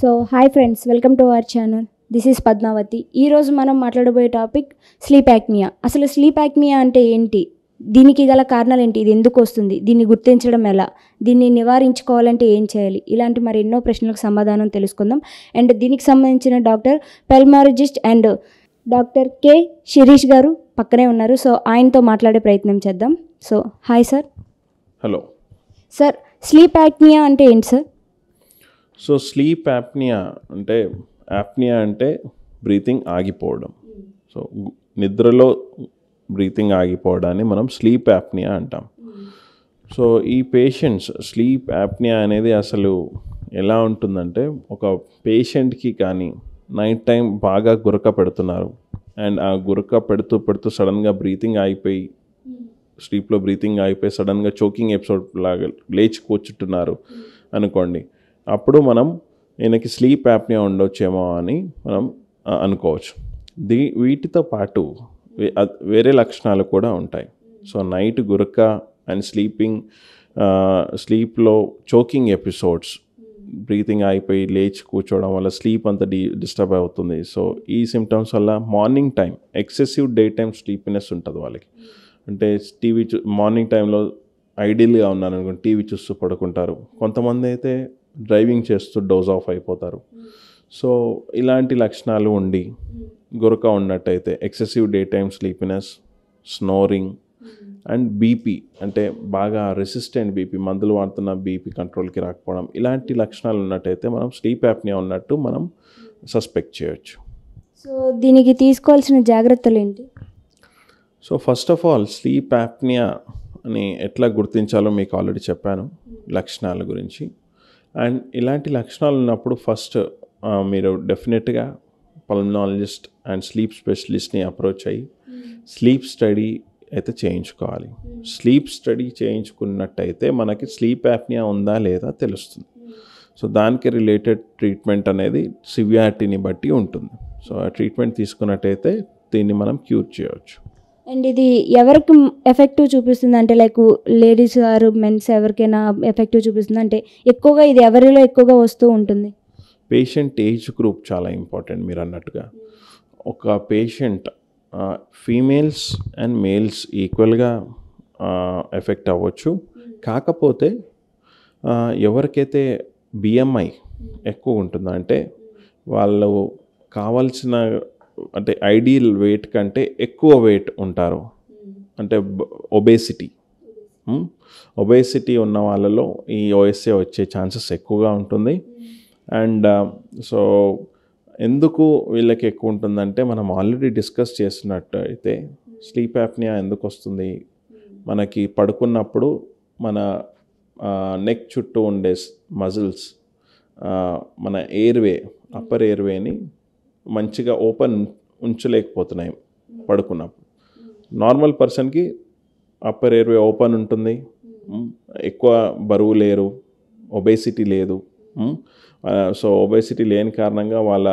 So hi friends, welcome to our channel. This is Padmavathi. ఈరోజు మనం మాట్లాడబోయే టాపిక్ స్లీప్ యాప్నియా. అసలు స్లీప్ యాప్నియా అంటే ఏంటి, దీనికి గల కారణాలు ఏంటి, ఇది ఎందుకు వస్తుంది, దీన్ని గుర్తించడం ఎలా, దీన్ని నివారించుకోవాలంటే ఏం చేయాలి, ఇలాంటి మరి ఎన్నో ప్రశ్నలకు సమాధానం తెలుసుకుందాం. అండ్ దీనికి సంబంధించిన doctor pulmonologist and doctor K Shirish గారు పక్కనే ఉన్నారు. సో ఆయనతో మాట్లాడే ప్రయత్నం చేద్దాం. So hi sir. Hello sir, sleep apnea అంటే ఏంటి సార్? సో స్లీప్ యాప్నియా అంటే బ్రీతింగ్ ఆగిపోవడం. సో నిద్రలో బ్రీతింగ్ ఆగిపోవడాన్ని మనం స్లీప్ యాప్నియా అంటాం. సో ఈ పేషెంట్స్ స్లీప్ యాప్నియా అనేది అసలు ఎలా ఉంటుందంటే, ఒక పేషెంట్కి కానీ నైట్ టైం బాగా గురక పెడుతున్నారు అండ్ ఆ గురక పెడుతూ సడన్గా బ్రీతింగ్ ఆగిపోయి, స్లీప్లో బ్రీతింగ్ అయిపోయి సడన్గా చోకింగ్ ఎపిసోడ్ లాగా లేచి కూర్చుంటున్నారు అనుకోండి, అప్పుడు మనం ఈయనకి స్లీప్ యాప్నియా ఉండొచ్చేమో అని మనం అనుకోవచ్చు. వీటితో పాటు వేరే లక్షణాలు కూడా ఉంటాయి. So night Guraka and స్లీప్లో choking episodes, breathing అయిపోయి లేచి కూర్చోవడం వల్ల స్లీప్ అంతా డిస్టర్బ్ అవుతుంది. సో ఈ సిమ్టమ్స్ వల్ల morning time excessive day time sleepiness ఉంటుంది వాళ్ళకి. అంటే మార్నింగ్ టైంలో ఐడియల్గా ఉన్నాను అనుకోండి, టీవీ చూస్తూ పడుకుంటారు. కొంతమంది అయితే డ్రైవింగ్ చేస్తూ డోజ్ ఆఫ్ అయిపోతారు. సో ఇలాంటి లక్షణాలు ఉండి గురక ఉన్నట్టయితే excessive day time sleepiness, snoring and BP, అంటే బాగా రెసిస్టెంట్ బీపీ, మందులు వాడుతున్న బీపీ కంట్రోల్కి రాకపోవడం, ఇలాంటి లక్షణాలు ఉన్నట్టయితే మనం స్లీప్ యాప్నియా ఉన్నట్టు మనం సస్పెక్ట్ చేయొచ్చు. సో దీనికి తీసుకోవాల్సిన జాగ్రత్తలు ఏంటి? So first of all sleep apnea అని ఎట్లా గుర్తించాలో మీకు ఆల్రెడీ చెప్పాను, లక్షణాల గురించి. అండ్ ఇలాంటి లక్షణాలు ఉన్నప్పుడు ఫస్ట్ మీరు డెఫినెట్గా పల్మనాలజిస్ట్ అండ్ స్లీప్ స్పెషలిస్ట్ని అప్రోచ్ అయ్యి స్లీప్ స్టడీ అయితే చేయించుకోవాలి. స్లీప్ స్టడీ చేయించుకున్నట్టయితే మనకి స్లీప్ యాప్నియా ఉందా లేదా తెలుస్తుంది. సో దానికి రిలేటెడ్ ట్రీట్మెంట్ అనేది సివియారిటీని బట్టి ఉంటుంది. సో ఆ ట్రీట్మెంట్ తీసుకున్నట్టయితే దీన్ని మనం క్యూర్ చేయవచ్చు. అండ్ ఇది ఎవరికి ఎఫెక్టివ్ చూపిస్తుంది, అంటే లైక్ లేడీస్ ఆర్ మెన్స్ ఎవరికైనా ఎఫెక్టివ్ చూపిస్తుంది, అంటే ఎక్కువగా ఇది ఎవరిలో ఎక్కువగా వస్తూ ఉంటుంది? పేషెంట్ ఏజ్ గ్రూప్ చాలా ఇంపార్టెంట్. మీరు అన్నట్టుగా ఒక పేషెంట్ ఫీమేల్స్ అండ్ మేల్స్ ఈక్వల్గా ఎఫెక్ట్ అవ్వచ్చు. కాకపోతే ఎవరికైతే బిఎంఐ ఎక్కువ ఉంటుందో, అంటే వాళ్ళు కావాల్సిన, అంటే ఐడియల్ వెయిట్ కంటే ఎక్కువ వెయిట్ ఉంటారు, అంటే ఒబేసిటీ ఉన్న వాళ్ళలో ఈ ఓఎస్ఏ వచ్చే ఛాన్సెస్ ఎక్కువగా ఉంటుంది. అండ్ సో ఎందుకు వీళ్ళకి ఎక్కువ ఉంటుందంటే, మనం ఆల్రెడీ డిస్కస్ చేసినట్టు అయితే స్లీప్ యాప్నియా ఎందుకు వస్తుంది, మనకి పడుకున్నప్పుడు మన నెక్ చుట్టూ ఉండే మజిల్స్, మన ఎయిర్వే, అప్పర్ ఎయిర్వేని మంచిగా ఓపెన్ ఉంచలేకపోతున్నాయి పడుకున్నప్పుడు. నార్మల్ పర్సన్కి అప్పర్ ఎయిర్వే ఓపెన్ ఉంటుంది, ఎక్కువ బరువు లేరు, ఒబేసిటీ లేదు. సో ఒబేసిటీ లేని కారణంగా వాళ్ళ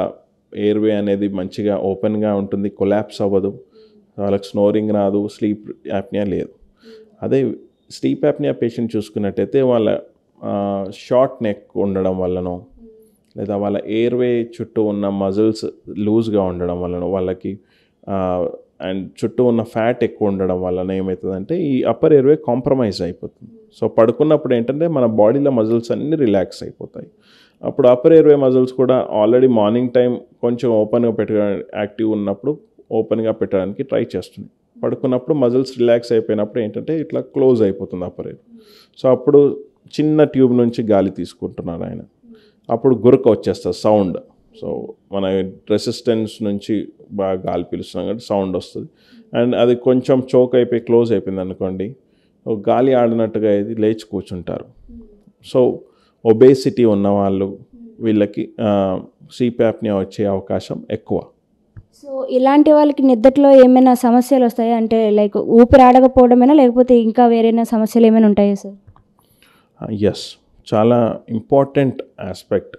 ఎయిర్వే అనేది మంచిగా ఓపెన్గా ఉంటుంది, కొలాప్స్ అవ్వదు, వాళ్ళకి స్నోరింగ్ రాదు, స్లీప్ యాప్నియా లేదు. అదే స్లీప్ యాప్నియా పేషెంట్ చూసుకున్నట్టయితే వాళ్ళ షార్ట్ నెక్ ఉండడం వల్లనో, లేదా వాళ్ళ ఎయిర్వే చుట్టూ ఉన్న మజిల్స్ లూజ్గా ఉండడం వలన, వాళ్ళకి అండ్ చుట్టూ ఉన్న ఫ్యాట్ ఎక్కువ ఉండడం వలన ఏమవుతుందంటే ఈ అప్పర్ ఎయిర్వే కాంప్రమైజ్ అయిపోతుంది. సో పడుకున్నప్పుడు ఏంటంటే మన బాడీలో మజిల్స్ అన్నీ రిలాక్స్ అయిపోతాయి. అప్పుడు అప్పర్ ఎయిర్వే మజిల్స్ కూడా ఆల్రెడీ మార్నింగ్ టైం కొంచెం ఓపెన్గా యాక్టివ్ ఉన్నప్పుడు ఓపెన్గా పెట్టడానికి ట్రై చేస్తుంది. పడుకున్నప్పుడు మజిల్స్ రిలాక్స్ అయిపోయినప్పుడు ఏంటంటే ఇట్లా క్లోజ్ అయిపోతుంది అప్పర్ ఎయిర్. సో అప్పుడు చిన్న ట్యూబ్ నుంచి గాలి తీసుకుంటున్నారు ఆయన, అప్పుడు గురక వచ్చేస్తుంది, సౌండ్. సో మన రెసిస్టెన్స్ నుంచి బాగా గాలి పీలుస్తున్నాం కాబట్టి సౌండ్ వస్తుంది. అండ్ అది కొంచెం చోక్ అయిపోయి క్లోజ్ అయిపోయింది అనుకోండి, గాలి ఆడినట్టుగా ఇది లేచి కూర్చుంటారు. సో ఒబేసిటీ ఉన్నవాళ్ళు, వీళ్ళకి స్లీప్ యాప్నియా వచ్చే అవకాశం ఎక్కువ. సో ఇలాంటి వాళ్ళకి నిద్రలో ఏమైనా సమస్యలు వస్తాయా, అంటే లైక్ ఊపిరి ఆడకపోవడమేనా, లేకపోతే ఇంకా వేరేనా సమస్యలు ఏమైనా ఉంటాయా సార్? ఎస్, చాలా ఇంపార్టెంట్ ఆస్పెక్ట్.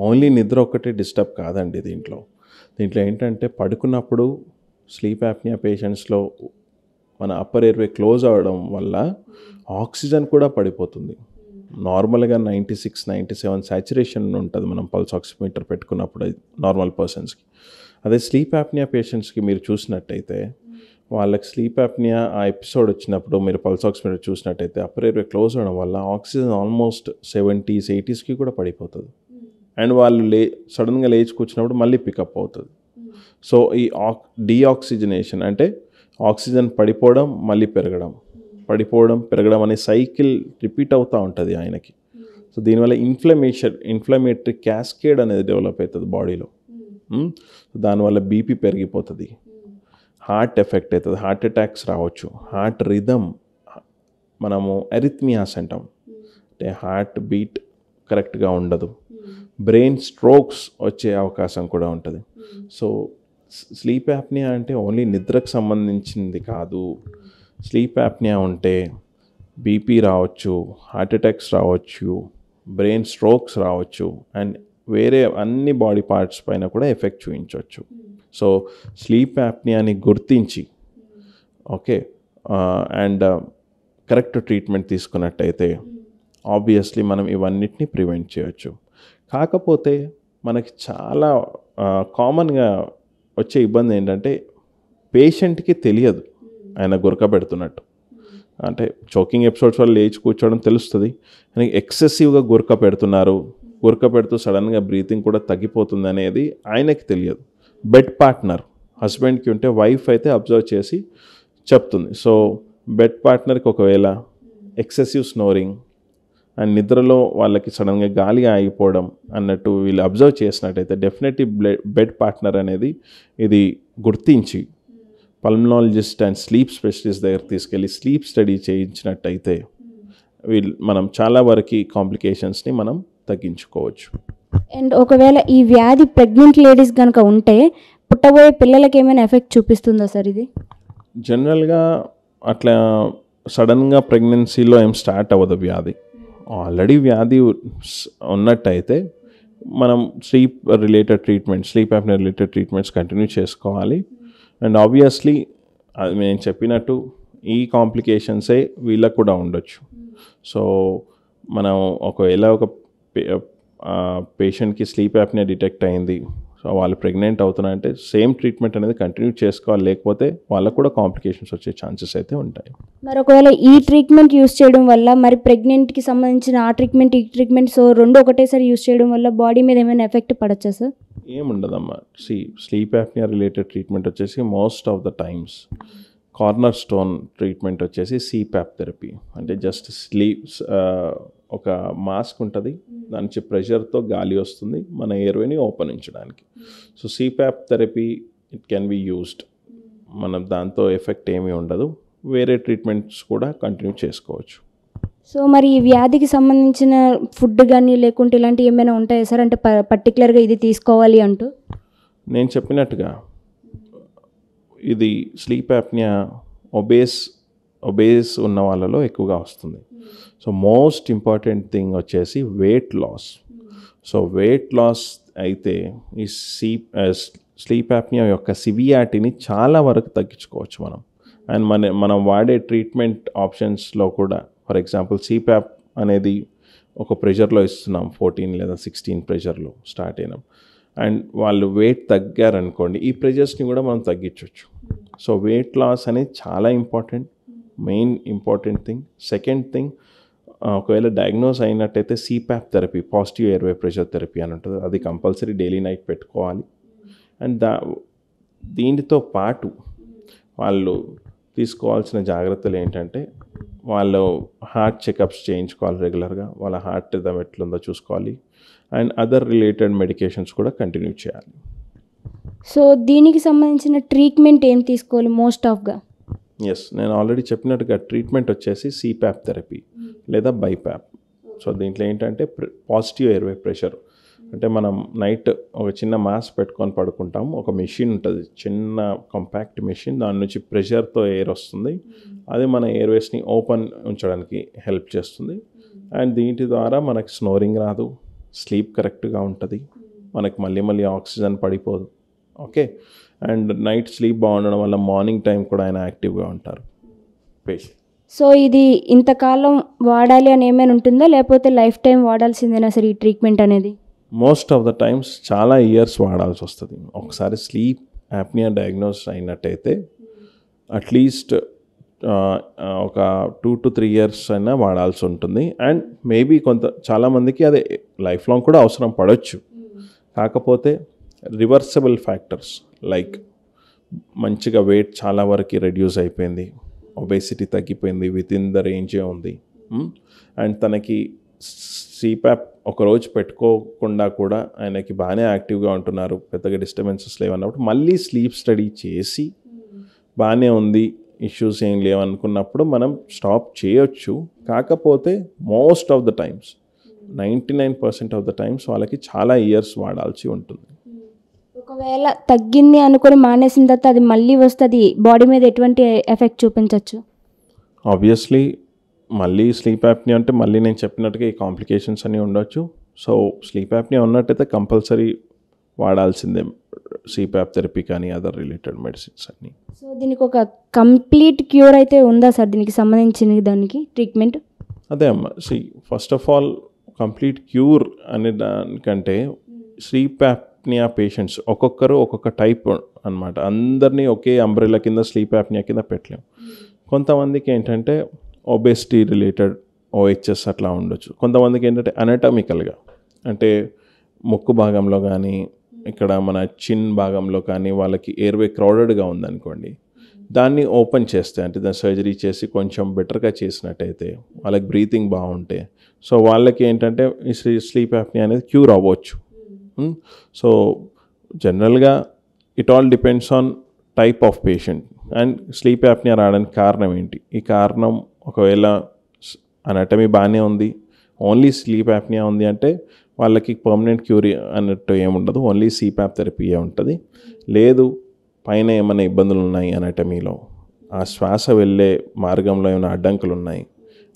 ఓన్లీ నిద్ర ఒకటి డిస్టర్బ్ కాదండి దీంట్లో ఏంటంటే పడుకున్నప్పుడు స్లీప్ యాప్నియా పేషెంట్స్లో మన అప్పర్ ఎయిర్వే క్లోజ్ అవ్వడం వల్ల ఆక్సిజన్ కూడా పడిపోతుంది. నార్మల్గా 96-97 సాచురేషన్ ఉంటుంది మనం పల్స్ ఆక్సిమీటర్ పెట్టుకున్నప్పుడు నార్మల్ పర్సన్స్కి. అదే స్లీప్ యాప్నియా పేషెంట్స్కి మీరు చూసినట్టయితే వాళ్ళకి స్లీప్ యాప్నియా ఆ ఎపిసోడ్ వచ్చినప్పుడు మీరు పల్స్ ఆక్సిమీటర్ చూసినట్టయితే అప్పర్ ఎయిర్వే క్లోజ్ అవ్వడం వల్ల ఆక్సిజన్ ఆల్మోస్ట్ 70s 80sకి కూడా పడిపోతుంది. అండ్ వాళ్ళు సడన్గా లేచి కూర్చున్నప్పుడు మళ్ళీ పికప్ అవుతుంది. సో ఈ డీఆక్సిజనేషన్ అంటే ఆక్సిజన్ పడిపోవడం మళ్ళీ పెరగడం, పడిపోవడం పెరగడం అనే సైకిల్ రిపీట్ అవుతూ ఉంటుంది ఆయనకి. సో దీనివల్ల ఇన్ఫ్లమేటరీ క్యాస్కేడ్ అనేది డెవలప్ అవుతుంది బాడీలో. దానివల్ల బీపీ పెరిగిపోతుంది, హార్ట్ ఎఫెక్ట్ అవుతుంది, హార్ట్ అటాక్స్ రావచ్చు, హార్ట్ రిథమ్ మనము ఎరిథ్మియాస్ అంటాం, అంటే హార్ట్ బీట్ కరెక్ట్గా ఉండదు, బ్రెయిన్ స్ట్రోక్స్ వచ్చే అవకాశం కూడా ఉంటుంది. సో స్లీప్ యాప్నియా అంటే ఓన్లీ నిద్రకు సంబంధించింది కాదు. స్లీప్ యాప్నియా ఉంటే బీపీ రావచ్చు, హార్ట్ అటాక్స్ రావచ్చు, బ్రెయిన్ స్ట్రోక్స్ రావచ్చు, అండ్ వేరే అన్ని బాడీ పార్ట్స్ పైన కూడా ఎఫెక్ట్ చూపించవచ్చు. సో స్లీప్ యాప్నియాని గుర్తించి ఓకే అండ్ కరెక్ట్ ట్రీట్మెంట్ తీసుకున్నట్టయితే ఆబ్వియస్లీ మనం ఇవన్నిటిని ప్రివెంట్ చేయొచ్చు. కాకపోతే మనకి చాలా కామన్గా వచ్చే ఇబ్బంది ఏంటంటే పేషెంట్కి తెలియదు ఆయన గురకబెడుతున్నట్టు. అంటే చోకింగ్ ఎపిసోడ్స్ వల్ల లేచి కూర్చోవడం తెలుస్తుంది, కానీ ఎక్సెసివ్గా గురక పెడుతూ సడన్గా బ్రీతింగ్ కూడా తగ్గిపోతుంది అనేది ఆయనకి తెలియదు. బెడ్ పార్ట్నర్ హస్బెండ్కి ఉంటే వైఫ్ అయితే అబ్జర్వ్ చేసి చెప్తుంది. సో బెడ్ పార్ట్నర్కి ఒకవేళ ఎక్సెసివ్ స్నోరింగ్ అండ్ నిద్రలో వాళ్ళకి సడన్గా గాలి ఆగిపోవడం అన్నట్టు వీళ్ళు అబ్జర్వ్ చేసినట్టయితే డెఫినెట్లీ బెడ్ పార్ట్నర్ అనేది ఇది గుర్తించి పల్మనాలజిస్ట్ అండ్ స్లీప్ స్పెషలిస్ట్ దగ్గర తీసుకెళ్ళి స్లీప్ స్టడీ చేయించినట్టయితే మనం చాలా వరకు కాంప్లికేషన్స్ని మనం తగ్గించుకోవచ్చు. అండ్ ఒకవేళ ఈ వ్యాధి ప్రెగ్నెంట్ లేడీస్ కనుక ఉంటే పుట్టబోయే పిల్లలకి ఏమైనా ఎఫెక్ట్ చూపిస్తుందా సార్ ఇది? జనరల్గా అట్లా సడన్గా ప్రెగ్నెన్సీలో ఏం స్టార్ట్ అవ్వదు వ్యాధి. ఆల్రెడీ వ్యాధి ఉన్నట్టయితే మనం sleep apnea related treatments continue చేసుకోవాలి. అండ్ ఆబ్వియస్లీ అది నేను చెప్పినట్టు ఈ కాంప్లికేషన్సే వీళ్ళకు కూడా ఉండొచ్చు. సో మనం ఒకవేళ ఒక పేషెంట్కి స్లీప్ యాప్నియా డిటెక్ట్ అయింది, సో వాళ్ళు ప్రెగ్నెంట్ అవుతున్నారంటే సేమ్ ట్రీట్మెంట్ అనేది కంటిన్యూ చేసుకోవాలి, లేకపోతే వాళ్ళకు కూడా కాంప్లికేషన్స్ వచ్చే ఛాన్సెస్ అయితే ఉంటాయి. మరి ఒకవేళ ఈ ట్రీట్మెంట్ యూస్ చేయడం వల్ల మరి ప్రెగ్నెంట్కి సంబంధించిన ఆ ట్రీట్మెంట్ ఈ ట్రీట్మెంట్ సో రెండు ఒకటేసారి యూస్ చేయడం వల్ల బాడీ మీద ఏమైనా ఎఫెక్ట్ పడచ్చా సార్? ఏముండదమ్మా. స్లీప్ యాప్నియా రిలేటెడ్ ట్రీట్మెంట్ వచ్చేసి most of the times corner stone treatment వచ్చేసి CPAP థెరపీ. అంటే జస్ట్ ఒక మాస్క్ ఉంటుంది, దాని నుంచి ప్రెషర్తో గాలి వస్తుంది మన ఎయిర్వేని ఓపెన్ ఉంచడానికి. So CPAP therapy it can be used. మనం దాంతో ఎఫెక్ట్ ఏమీ ఉండదు, వేరే ట్రీట్మెంట్స్ కూడా కంటిన్యూ చేసుకోవచ్చు. సో మరి ఈ వ్యాధికి సంబంధించిన ఫుడ్ కానీ లేకుంటే ఇలాంటివి ఏమైనా ఉంటాయా సార్? అంటే పర్టికులర్గా ఇది తీసుకోవాలి అంటూ? నేను చెప్పినట్టుగా ఇది స్లీప్ యాప్నియా ఒబేస్ ఉన్న వాళ్ళలో ఎక్కువగా వస్తుంది. సో మోస్ట్ ఇంపార్టెంట్ థింగ్ వచ్చేసి weight loss. So weight loss అయితే ఈ స్లీప్ యాప్నియా యొక్క సివియారిటీని చాలా వరకు తగ్గించుకోవచ్చు మనం. అండ్ మనం వాడే ట్రీట్మెంట్ ఆప్షన్స్లో కూడా ఫర్ ఎగ్జాంపుల్ CPAP అనేది ఒక ప్రెషర్లో ఇస్తున్నాం, 14 లేదా 16 ప్రెషర్లో స్టార్ట్ అయినాం. అండ్ వాళ్ళు వెయిట్ తగ్గారనుకోండి, ఈ ప్రెషర్స్ని కూడా మనం తగ్గించవచ్చు. సో వెయిట్ లాస్ అనేది చాలా main important thing. Second thing, ఒకవేళ డయాగ్నోస్ అయినట్టయితే CPAP therapy, positive airway pressure therapy అని ఉంటుంది, అది కంపల్సరీ డైలీ నైట్ పెట్టుకోవాలి. అండ్ దీనితో పాటు వాళ్ళు తీసుకోవాల్సిన జాగ్రత్తలు ఏంటంటే వాళ్ళు హార్ట్ చెకప్స్ చేయించుకోవాలి రెగ్యులర్గా, వాళ్ళ హార్ట్ రిథమ్ ఎట్లుందో చూసుకోవాలి, అండ్ అదర్ రిలేటెడ్ మెడికేషన్స్ కూడా కంటిన్యూ చేయాలి. సో దీనికి సంబంధించిన ట్రీట్మెంట్ ఏం తీసుకోవాలి మోస్ట్ ఆఫ్గా? నేను ఆల్రెడీ చెప్పినట్టుగా ట్రీట్మెంట్ వచ్చేసి CPAP థెరపీ లేదా BiPAP. సో దీంట్లో ఏంటంటే పాజిటివ్ ఎయిర్వే ప్రెషర్ అంటే మనం నైట్ ఒక చిన్న మాస్క్ పెట్టుకొని పడుకుంటాం, ఒక మెషిన్ ఉంటుంది, చిన్న కాంపాక్ట్ మెషిన్, దాని నుంచి ప్రెషర్తో ఎయిర్ వస్తుంది, అది మన ఎయిర్వేస్ని ఓపెన్ ఉంచడానికి హెల్ప్ చేస్తుంది. అండ్ దీని ద్వారా మనకి స్నోరింగ్ రాదు, స్లీప్ కరెక్ట్గా ఉంటుంది, మనకి మళ్ళీ ఆక్సిజన్ పడిపోదు. ఓకే, అండ్ నైట్ స్లీప్ బాగుండడం వల్ల మార్నింగ్ టైం కూడా ఆయన యాక్టివ్గా ఉంటారు పేషెంట్. సో ఇది ఇంతకాలం వాడాలి అని ఏమైనా ఉంటుందా, లేకపోతే లైఫ్ టైం వాడాల్సిందేనా సార్ ఈ ట్రీట్మెంట్ అనేది? మోస్ట్ ఆఫ్ ద టైమ్స్ చాలా ఇయర్స్ వాడాల్సి వస్తుంది. ఒకసారి స్లీప్ యాప్నియా డయాగ్నోస్ అయినట్టయితే అట్లీస్ట్ ఒక 2 to 3 years అయినా వాడాల్సి ఉంటుంది. అండ్ మేబీ చాలామందికి అది లైఫ్ లాంగ్ కూడా అవసరం పడవచ్చు. కాకపోతే రివర్సబుల్ ఫ్యాక్టర్స్ లైక్ మంచిగా వెయిట్ చాలా వరకు రెడ్యూస్ అయిపోయింది, ఒబేసిటీ తగ్గిపోయింది, విత్ ఇన్ ద రేంజే ఉంది, అండ్ తనకి సిపాప్ ఒకరోజు పెట్టుకోకుండా కూడా ఆయనకి బాగానే యాక్టివ్గా ఉంటున్నారు, పెద్దగా డిస్టర్బెన్సెస్ లేవన్నప్పుడు మళ్ళీ స్లీప్ స్టడీ చేసి బాగానే ఉంది, ఇష్యూస్ ఏం లేవనుకున్నప్పుడు మనం స్టాప్ చేయొచ్చు. కాకపోతే most of the times 99% of the times వాళ్ళకి చాలా ఇయర్స్ వాడాల్సి ఉంటుంది. ఒకవేళ తగ్గింది అనుకొని మానేసిన తర్వాత అది మళ్ళీ వస్తుంది, బాడీ మీద ఎటువంటి ఎఫెక్ట్ చూపించవచ్చు? ఆబ్వియస్లీ మళ్ళీ స్లీప్ యాప్నియా అంటే మళ్ళీ నేను చెప్పినట్టుగా ఈ కాంప్లికేషన్స్ అన్నీ ఉండొచ్చు. సో స్లీప్ యాప్నియా ఉన్నట్టయితే కంపల్సరీ వాడాల్సిందే సిపాప్ థెరపీ కానీ అదర్ రిలేటెడ్ మెడిసిన్స్ అన్నీ. సో దీనికి ఒక కంప్లీట్ క్యూర్ అయితే ఉందా సార్, దీనికి సంబంధించిన దానికి ట్రీట్మెంట్? అదే అమ్మ, first of all complete cure అనే దానికంటే స్లీప్ యాప్నియా పేషెంట్స్ ఒక్కొక్కరు ఒక్కొక్క టైప్ అనమాట. అందరినీ ఒకే అంబ్రెలా కింద స్లీప్ యాప్నియా కింద పెట్టలేము. కొంతమందికి ఏంటంటే ఒబేసిటీ రిలేటెడ్ ఓహెచ్ఎస్ అట్లా ఉండొచ్చు. కొంతమందికి ఏంటంటే అనటామికల్గా అంటే ముక్కు భాగంలో కానీ ఇక్కడ మన చిన్ భాగంలో కానీ వాళ్ళకి ఎయిర్వే క్రౌడెడ్గా ఉందనుకోండి, దాన్ని ఓపెన్ చేస్తే అంటే దాన్ని సర్జరీ చేసి కొంచెం బెటర్గా చేసినట్టయితే వాళ్ళకి బ్రీతింగ్ బాగుంటే సో వాళ్ళకి ఏంటంటే ఈ స్లీప్ యాప్నియా అనేది క్యూర్ అవ్వచ్చు. సో జనరల్గా it all depends on type of patient and sleep apnea రావడానికి కారణం ఏంటి. ఈ కారణం ఒకవేళ అనటమీ బాగానే ఉంది, ఓన్లీ స్లీప్ యాప్నియా ఉంది అంటే వాళ్ళకి పర్మనెంట్ క్యూర్ అన్నట్టు ఏముండదు, ఓన్లీ సిపాప్ థెరపీయే ఉంటుంది. లేదు పైన ఏమైనా ఇబ్బందులు ఉన్నాయి అనటమీలో, ఆ శ్వాస వెళ్ళే మార్గంలో ఏమైనా అడ్డంకులు ఉన్నాయి,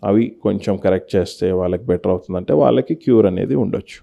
అవి కొంచెం కరెక్ట్ చేస్తే వాళ్ళకి బెటర్ అవుతుందంటే వాళ్ళకి క్యూర్ అనేది ఉండొచ్చు.